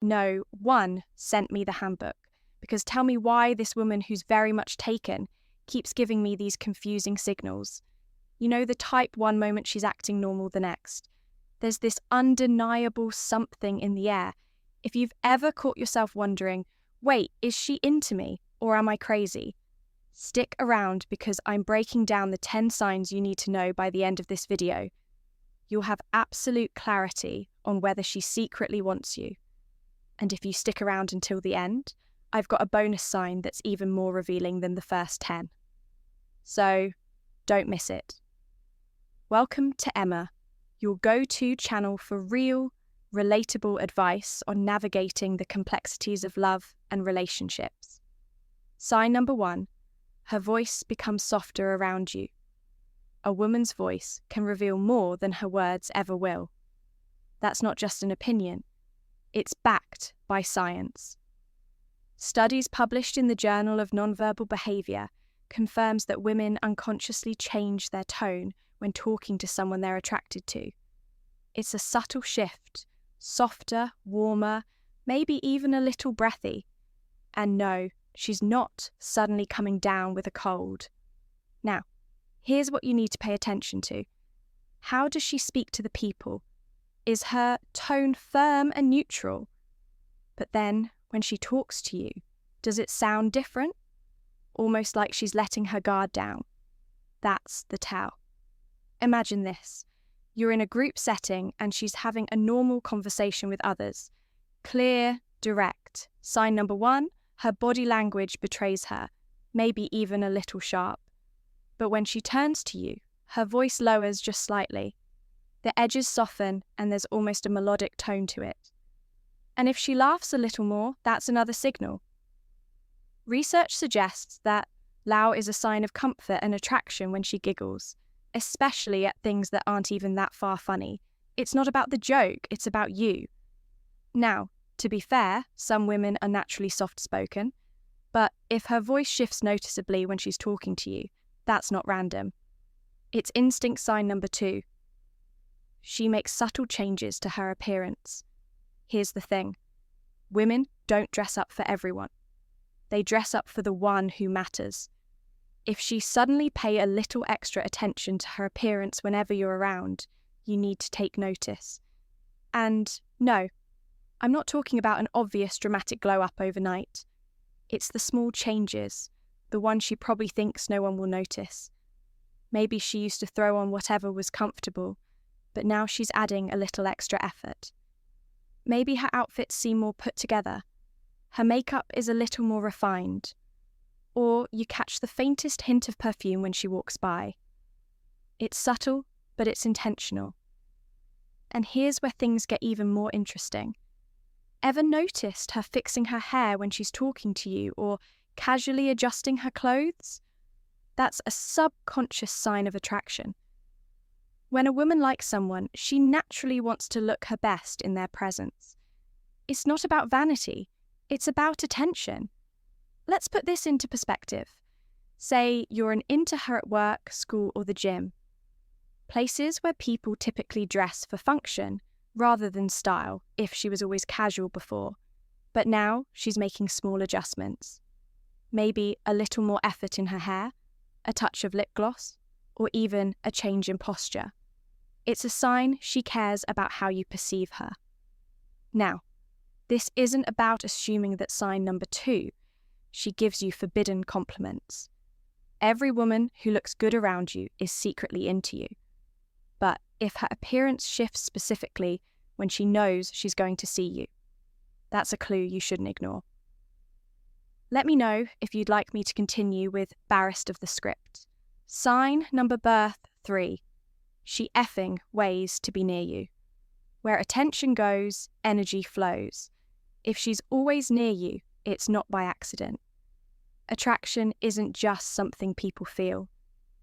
no one sent me the handbook, because tell me why this woman who's very much taken keeps giving me these confusing signals. You know, the type one moment she's acting normal the next. There's this undeniable something in the air. If you've ever caught yourself wondering, wait, is she into me or am I crazy? Stick around because I'm breaking down the 10 signs you need to know by the end of this video. You'll have absolute clarity on whether she secretly wants you. And if you stick around until the end, I've got a bonus sign that's even more revealing than the first 10. So, don't miss it. Welcome to Emma, your go-to channel for real, relatable advice on navigating the complexities of love and relationships. Sign number 1, her voice becomes softer around you. A woman's voice can reveal more than her words ever will. That's not just an opinion. It's backed by science. Studies published in the Journal of Nonverbal Behavior confirms that women unconsciously change their tone when talking to someone they're attracted to. It's a subtle shift, softer, warmer, maybe even a little breathy. And no, she's not suddenly coming down with a cold. Now, here's what you need to pay attention to. How does she speak to the people? Is her tone firm and neutral? But then, when she talks to you, does it sound different? Almost like she's letting her guard down. That's the tell. Imagine this. You're in a group setting and she's having a normal conversation with others. Clear, direct. Sign number 1, her body language betrays her, maybe even a little sharp. But when she turns to you, her voice lowers just slightly. The edges soften and there's almost a melodic tone to it. And if she laughs a little more, that's another signal. Research suggests that Lau is a sign of comfort and attraction when she giggles, especially at things that aren't even that far funny. It's not about the joke, it's about you. Now, to be fair, some women are naturally soft-spoken, but if her voice shifts noticeably when she's talking to you, that's not random. It's instinct sign number 2. She makes subtle changes to her appearance. Here's the thing. Women don't dress up for everyone. They dress up for the one who matters. If she suddenly pay a little extra attention to her appearance whenever you're around, you need to take notice. And no, I'm not talking about an obvious dramatic glow-up overnight. It's the small changes, the one she probably thinks no one will notice. Maybe she used to throw on whatever was comfortable, but now she's adding a little extra effort. Maybe her outfits seem more put together. Her makeup is a little more refined. Or you catch the faintest hint of perfume when she walks by. It's subtle, but it's intentional. And here's where things get even more interesting. Ever noticed her fixing her hair when she's talking to you or casually adjusting her clothes? That's a subconscious sign of attraction. When a woman likes someone, she naturally wants to look her best in their presence. It's not about vanity, it's about attention. Let's put this into perspective. Say you're into her at work, school, or the gym. Places where people typically dress for function rather than style, if she was always casual before. But now she's making small adjustments. Maybe a little more effort in her hair, a touch of lip gloss, or even a change in posture. It's a sign she cares about how you perceive her. Now, this isn't about assuming that sign number 2, she gives you forbidden compliments. Every woman who looks good around you is secretly into you. But if her appearance shifts specifically when she knows she's going to see you, that's a clue you shouldn't ignore. Let me know if you'd like me to continue with barest of the script. Sign number birth 3. She effing weighs to be near you. Where attention goes, energy flows. If she's always near you, it's not by accident. Attraction isn't just something people feel.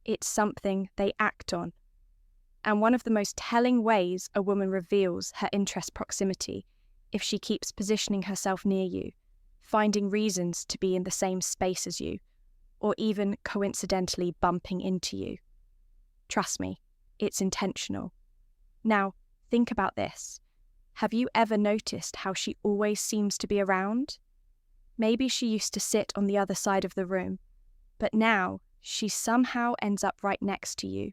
It's something they act on. And one of the most telling ways a woman reveals her interest proximity, if she keeps positioning herself near you, finding reasons to be in the same space as you, or even coincidentally bumping into you. Trust me, it's intentional. Now, think about this. Have you ever noticed how she always seems to be around? Maybe she used to sit on the other side of the room, but now she somehow ends up right next to you.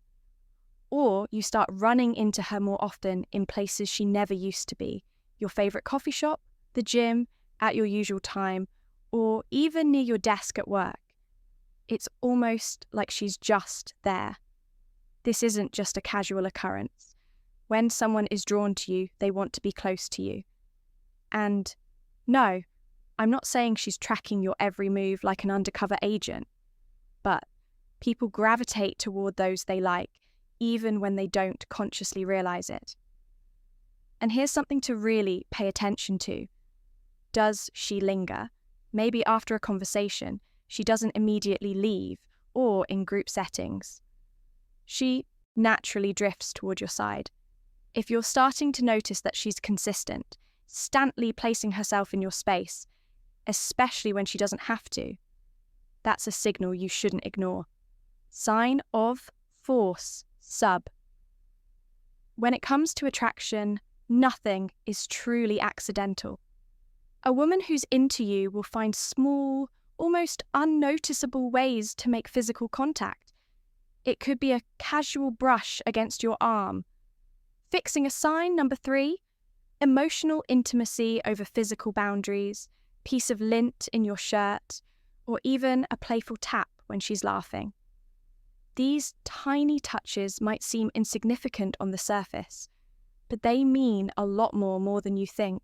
Or you start running into her more often in places she never used to be, your favourite coffee shop, the gym, at your usual time, or even near your desk at work. It's almost like she's just there. This isn't just a casual occurrence. When someone is drawn to you, they want to be close to you. And no, I'm not saying she's tracking your every move like an undercover agent, but people gravitate toward those they like, even when they don't consciously realize it. And here's something to really pay attention to. Does she linger? Maybe after a conversation, she doesn't immediately leave, or in group settings. She naturally drifts toward your side. If you're starting to notice that she's consistent, instantly placing herself in your space, especially when she doesn't have to, that's a signal you shouldn't ignore. Sign of force, sub. When it comes to attraction, nothing is truly accidental. A woman who's into you will find small, almost unnoticeable ways to make physical contact. It could be a casual brush against your arm. Fixing a sign, number 3, emotional intimacy over physical boundaries, piece of lint in your shirt, or even a playful tap when she's laughing. These tiny touches might seem insignificant on the surface, but they mean a lot more than you think.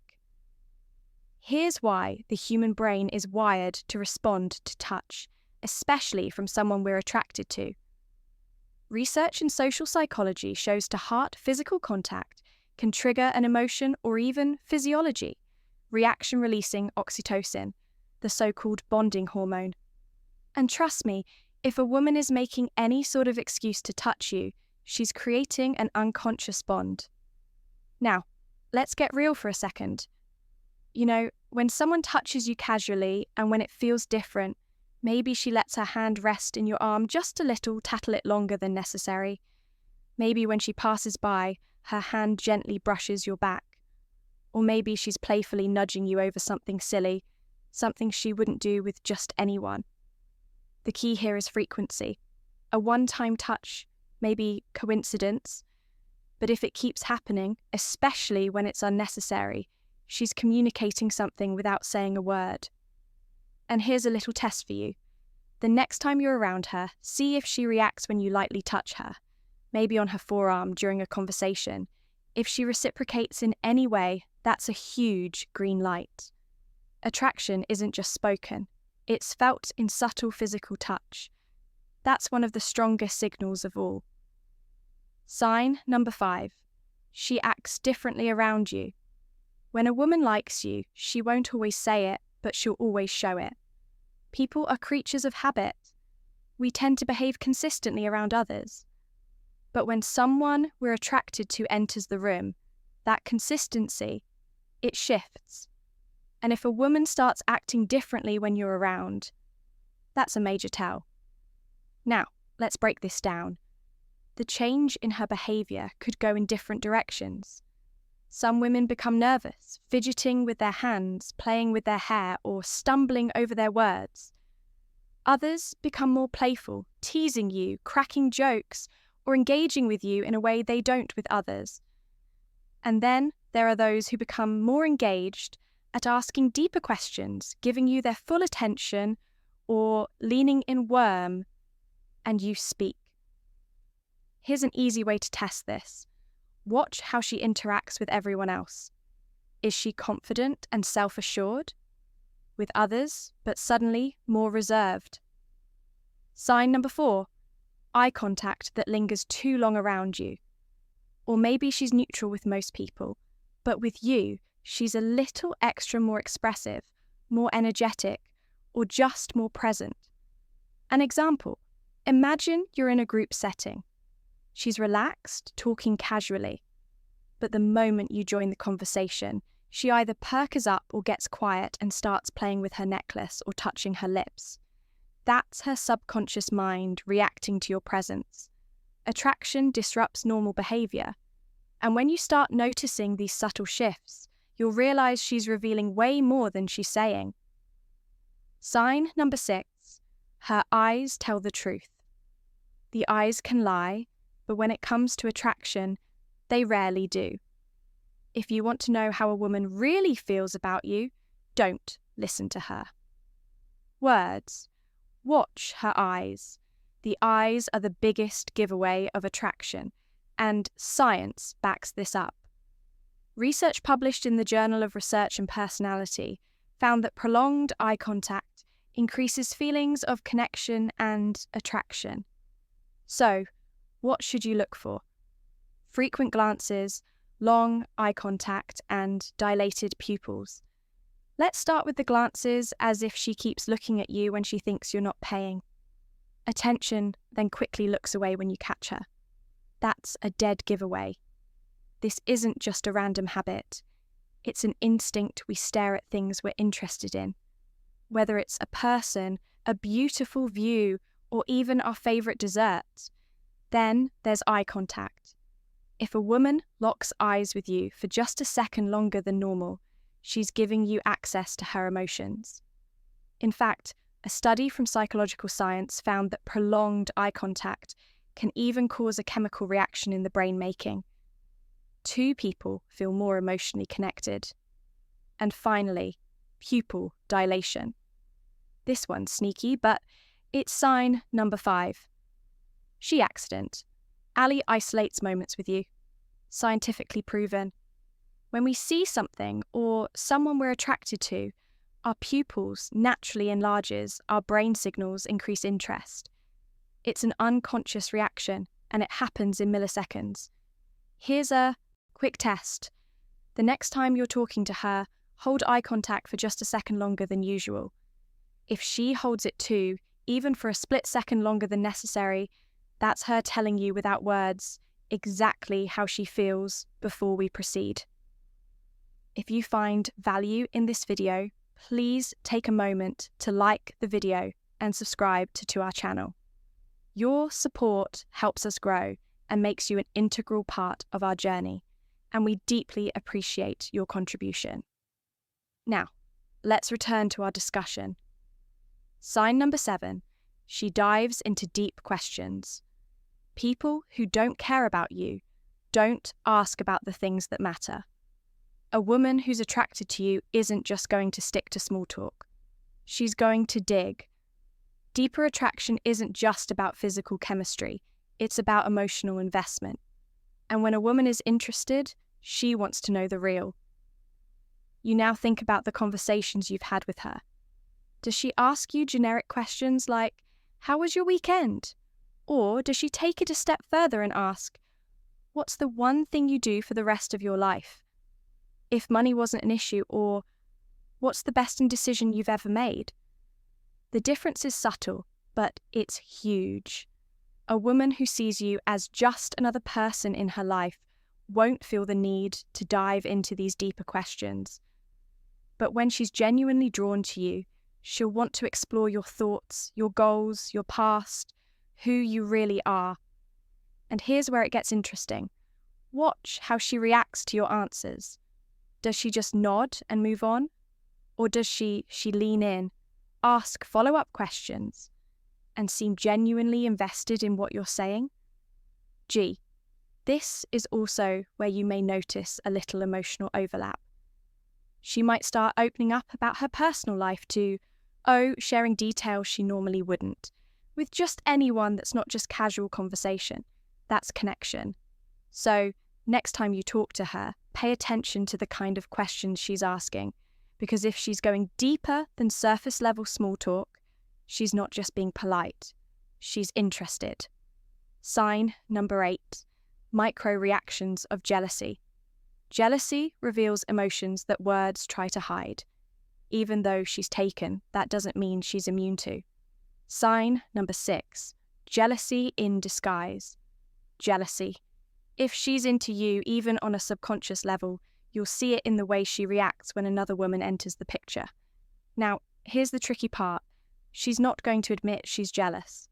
Here's why the human brain is wired to respond to touch, especially from someone we're attracted to. Research in social psychology shows to heart physical contact can trigger an emotion or even physiology, reaction-releasing oxytocin, the so-called bonding hormone. And trust me, if a woman is making any sort of excuse to touch you, she's creating an unconscious bond. Now, let's get real for a second. You know, when someone touches you casually and when it feels different, maybe she lets her hand rest in your arm just a little, tattle it longer than necessary. Maybe when she passes by, her hand gently brushes your back. Or maybe she's playfully nudging you over something silly, something she wouldn't do with just anyone. The key here is frequency. A one-time touch, maybe coincidence, but if it keeps happening, especially when it's unnecessary, she's communicating something without saying a word. And here's a little test for you. The next time you're around her, see if she reacts when you lightly touch her, maybe on her forearm during a conversation. If she reciprocates in any way, that's a huge green light. Attraction isn't just spoken, it's felt in subtle physical touch. That's one of the strongest signals of all. Sign number 5. She acts differently around you. When a woman likes you, she won't always say it, but she'll always show it. People are creatures of habit. We tend to behave consistently around others. But when someone we're attracted to enters the room, that consistency, it shifts. And if a woman starts acting differently when you're around, that's a major tell. Now, let's break this down. The change in her behaviour could go in different directions. Some women become nervous, fidgeting with their hands, playing with their hair, or stumbling over their words. Others become more playful, teasing you, cracking jokes, or engaging with you in a way they don't with others. And then there are those who become more engaged at asking deeper questions, giving you their full attention, or leaning in warm, and you speak. Here's an easy way to test this. Watch how she interacts with everyone else. Is she confident and self-assured? With others, but suddenly more reserved. Sign number 4, eye contact that lingers too long around you. Or maybe she's neutral with most people, but with you, she's a little extra more expressive, more energetic, or just more present. An example, imagine you're in a group setting. She's relaxed, talking casually. But the moment you join the conversation, she either perks up or gets quiet and starts playing with her necklace or touching her lips. That's her subconscious mind reacting to your presence. Attraction disrupts normal behaviour. And when you start noticing these subtle shifts, you'll realize she's revealing way more than she's saying. Sign number 6, her eyes tell the truth. The eyes can lie, but when it comes to attraction, they rarely do. If you want to know how a woman really feels about you, don't listen to her. Words. Watch her eyes. The eyes are the biggest giveaway of attraction, and science backs this up. Research published in the Journal of Research and Personality found that prolonged eye contact increases feelings of connection and attraction. So, what should you look for? Frequent glances, long eye contact, and dilated pupils. Let's start with the glances, as if she keeps looking at you when she thinks you're not paying. Attention then quickly looks away when you catch her. That's a dead giveaway. This isn't just a random habit. It's an instinct we stare at things we're interested in. Whether it's a person, a beautiful view, or even our favourite dessert. Then there's eye contact. If a woman locks eyes with you for just a second longer than normal, she's giving you access to her emotions. In fact, a study from psychological science found that prolonged eye contact can even cause a chemical reaction in the brain, making 2 people feel more emotionally connected. And finally, pupil dilation. This one's sneaky, but it's sign number 5. She accident. Ali isolates moments with you. Scientifically proven. When we see something or someone we're attracted to, our pupils naturally enlarges, our brain signals increase interest. It's an unconscious reaction, and it happens in milliseconds. Here's a quick test. The next time you're talking to her, hold eye contact for just a second longer than usual. If she holds it too, even for a split second longer than necessary, that's her telling you without words exactly how she feels before we proceed. If you find value in this video, please take a moment to like the video and subscribe to our channel. Your support helps us grow and makes you an integral part of our journey, and we deeply appreciate your contribution. Now, let's return to our discussion. Sign number 7, she dives into deep questions. People who don't care about you don't ask about the things that matter. A woman who's attracted to you isn't just going to stick to small talk. She's going to dig. Deeper attraction isn't just about physical chemistry, it's about emotional investment. And when a woman is interested, she wants to know the real. You now think about the conversations you've had with her. Does she ask you generic questions like, "How was your weekend?" Or does she take it a step further and ask, "What's the one thing you do for the rest of your life?" If money wasn't an issue, or "What's the best decision you've ever made?" The difference is subtle, but it's huge. A woman who sees you as just another person in her life won't feel the need to dive into these deeper questions. But when she's genuinely drawn to you, she'll want to explore your thoughts, your goals, your past, who you really are. And here's where it gets interesting. Watch how she reacts to your answers. Does she just nod and move on? Or does she lean in, ask follow-up questions, and seem genuinely invested in what you're saying? This is also where you may notice a little emotional overlap. She might start opening up about her personal life to, sharing details she normally wouldn't, with just anyone that's not just casual conversation. That's connection. So, next time you talk to her, pay attention to the kind of questions she's asking, because if she's going deeper than surface-level small talk, she's not just being polite, she's interested. Sign number 8, micro-reactions of jealousy. Jealousy reveals emotions that words try to hide. Even though she's taken, that doesn't mean she's immune to. Sign number 6, jealousy in disguise. Jealousy. If she's into you, even on a subconscious level, you'll see it in the way she reacts when another woman enters the picture. Now, here's the tricky part. She's not going to admit she's jealous.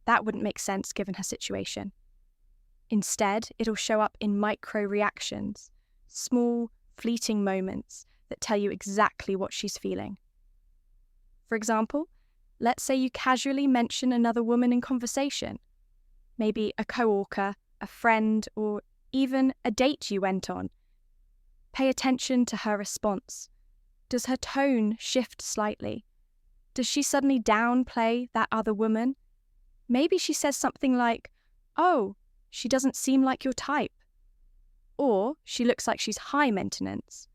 That wouldn't make sense given her situation. Instead, it'll show up in micro reactions, small, fleeting moments that tell you exactly what she's feeling. For example, let's say you casually mention another woman in conversation, maybe a coworker, a friend, or even a date you went on. Pay attention to her response. Does her tone shift slightly? Does she suddenly downplay that other woman? Maybe she says something like, "Oh, she doesn't seem like your type." Or she looks like she's high maintenance.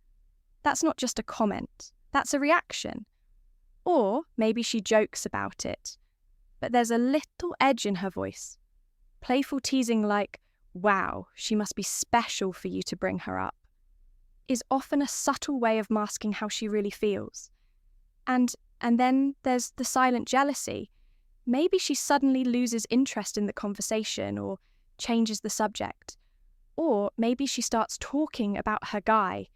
That's not just a comment, that's a reaction. Or maybe she jokes about it, but there's a little edge in her voice. Playful teasing like, "Wow, she must be special for you to bring her up," is often a subtle way of masking how she really feels. And then there's the silent jealousy. Maybe she suddenly loses interest in the conversation or changes the subject. Or maybe she starts talking about her guy,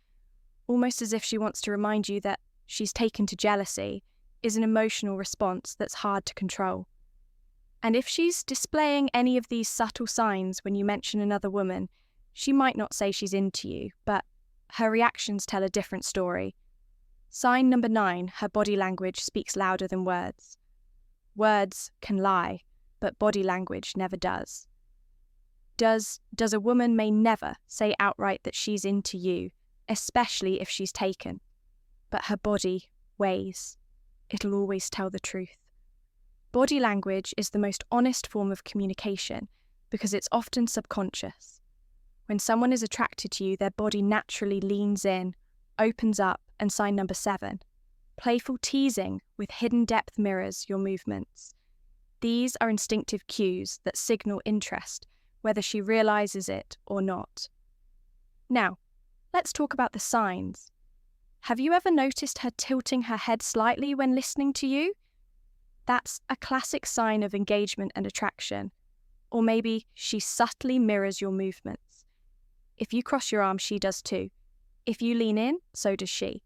almost as if she wants to remind you that she's taken to jealousy is an emotional response that's hard to control. And if she's displaying any of these subtle signs when you mention another woman, she might not say she's into you, but her reactions tell a different story. Sign number 9, her body language speaks louder than words. Words can lie, but body language never does. Does a woman may never say outright that she's into you, especially if she's taken. But her body weighs. It'll always tell the truth. Body language is the most honest form of communication because it's often subconscious. When someone is attracted to you, their body naturally leans in, opens up, and sign number 7. Playful teasing with hidden depth mirrors your movements. These are instinctive cues that signal interest, whether she realizes it or not. Now, let's talk about the signs. Have you ever noticed her tilting her head slightly when listening to you? That's a classic sign of engagement and attraction. Or maybe she subtly mirrors your movements. If you cross your arms, she does too. If you lean in, so does she.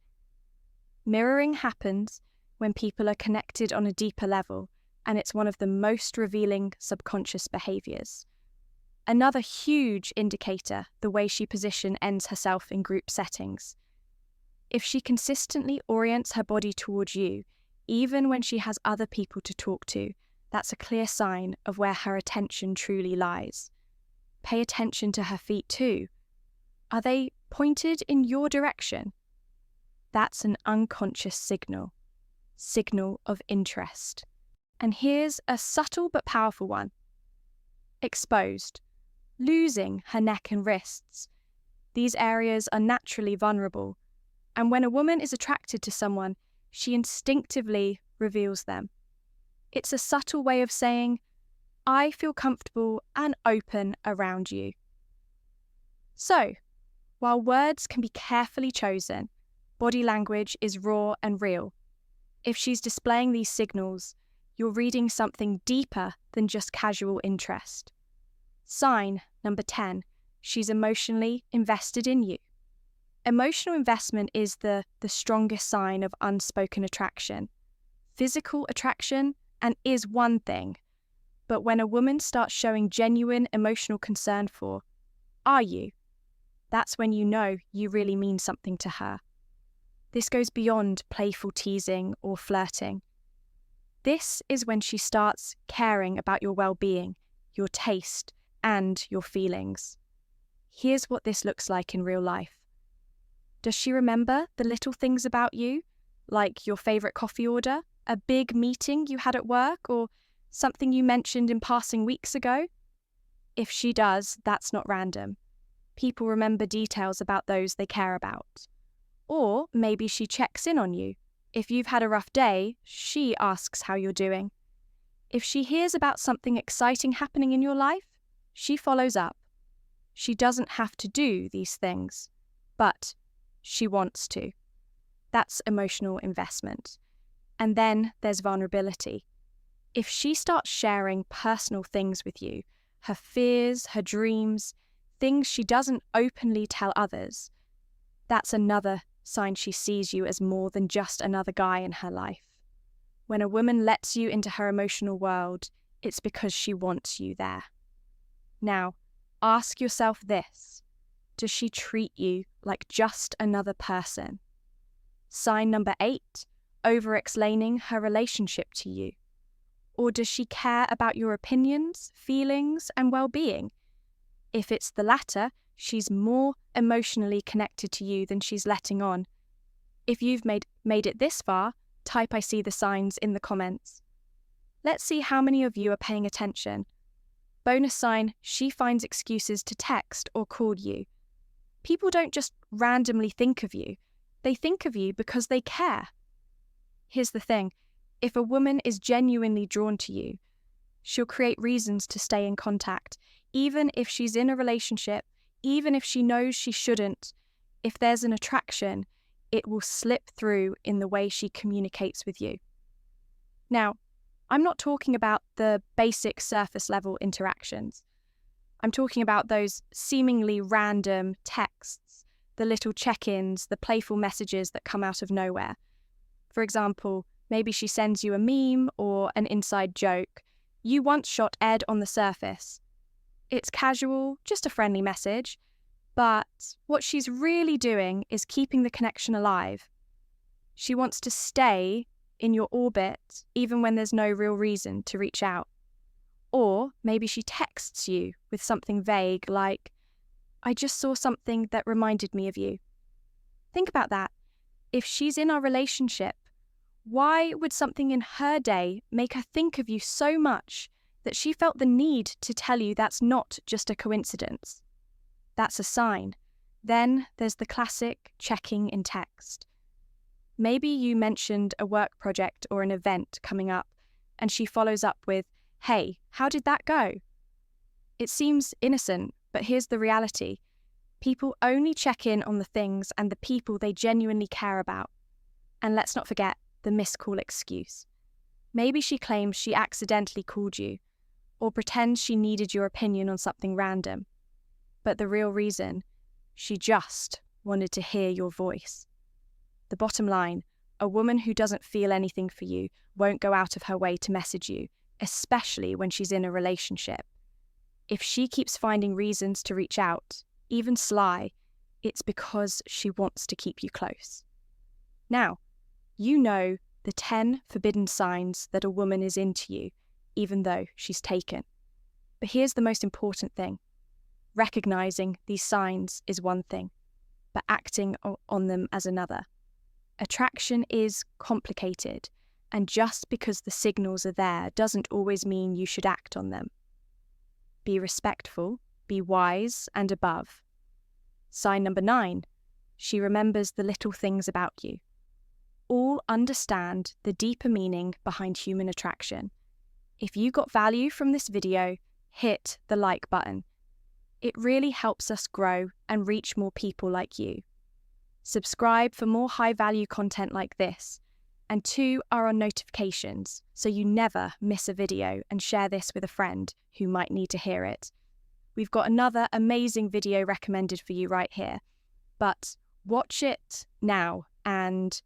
Mirroring happens when people are connected on a deeper level, and it's one of the most revealing subconscious behaviors. Another huge indicator, the way she ends herself in group settings. If she consistently orients her body towards you, even when she has other people to talk to, that's a clear sign of where her attention truly lies. Pay attention to her feet too. Are they pointed in your direction? That's an unconscious signal of interest. And here's a subtle but powerful one. Exposed, losing her neck and wrists. These areas are naturally vulnerable, and when a woman is attracted to someone, she instinctively reveals them. It's a subtle way of saying, "I feel comfortable and open around you." So, while words can be carefully chosen, body language is raw and real. If she's displaying these signals, you're reading something deeper than just casual interest. Sign number 10, she's emotionally invested in you. Emotional investment is the strongest sign of unspoken attraction. Physical attraction is one thing, but when a woman starts showing genuine emotional concern for, "Are you?" that's when you know you really mean something to her. This goes beyond playful teasing or flirting. This is when she starts caring about your well-being, your taste, and your feelings. Here's what this looks like in real life. Does she remember the little things about you, like your favorite coffee order, a big meeting you had at work, or something you mentioned in passing weeks ago? If she does, that's not random. People remember details about those they care about. Or maybe she checks in on you. If you've had a rough day, she asks how you're doing. If she hears about something exciting happening in your life, she follows up. She doesn't have to do these things, but she wants to. That's emotional investment. And then there's vulnerability. If she starts sharing personal things with you, her fears, her dreams, things she doesn't openly tell others, that's another sign she sees you as more than just another guy in her life. When a woman lets you into her emotional world, it's because she wants you there. Now, Ask yourself this: does she treat you like just another person? Sign number 8, over-explaining her relationship to you. Or does she care about your opinions, feelings, and well-being? If it's the latter, she's more emotionally connected to you than she's letting on. If you've made it this far, type "I see the signs" in the comments. Let's see how many of you are paying attention. Bonus sign: she finds excuses to text or call you. People don't just randomly think of you. They think of you because they care. Here's the thing: if a woman is genuinely drawn to you, she'll create reasons to stay in contact, even if she's in a relationship, even if she knows she shouldn't. If there's an attraction, it will slip through in the way she communicates with you. Now, I'm not talking about the basic surface level interactions. I'm talking about those seemingly random texts, the little check-ins, the playful messages that come out of nowhere. For example, maybe she sends you a meme or an inside joke you once shot Ed on the surface. It's casual, just a friendly message, but what she's really doing is keeping the connection alive. She wants to stay in your orbit even when there's no real reason to reach out. Or maybe she texts you with something vague like, "I just saw something that reminded me of you." Think about that. If she's in our relationship, why would something in her day make her think of you so much that she felt the need to tell you that's not just a coincidence? That's a sign. Then there's the classic checking in text. Maybe you mentioned a work project or an event coming up, and she follows up with, "Hey, how did that go?" It seems innocent, but here's the reality. People only check in on the things and the people they genuinely care about. And let's not forget the missed call excuse. Maybe she claims she accidentally called you, or pretends she needed your opinion on something random. But the real reason, she just wanted to hear your voice. The bottom line: a woman who doesn't feel anything for you won't go out of her way to message you, especially when she's in a relationship. If she keeps finding reasons to reach out, even sly, it's because she wants to keep you close. Now, you know the 10 forbidden signs that a woman is into you, even though she's taken. But here's the most important thing. Recognizing these signs is one thing, but acting on them as another. Attraction is complicated, and just because the signals are there doesn't always mean you should act on them. Be respectful, be wise, and above. Sign number 9, she remembers the little things about you. All understand the deeper meaning behind human attraction. If you got value from this video, hit the like button. It really helps us grow and reach more people like you. Subscribe for more high-value content like this, and 2 are on notifications so you never miss a video, and share this with a friend who might need to hear it. We've got another amazing video recommended for you right here, but watch it now and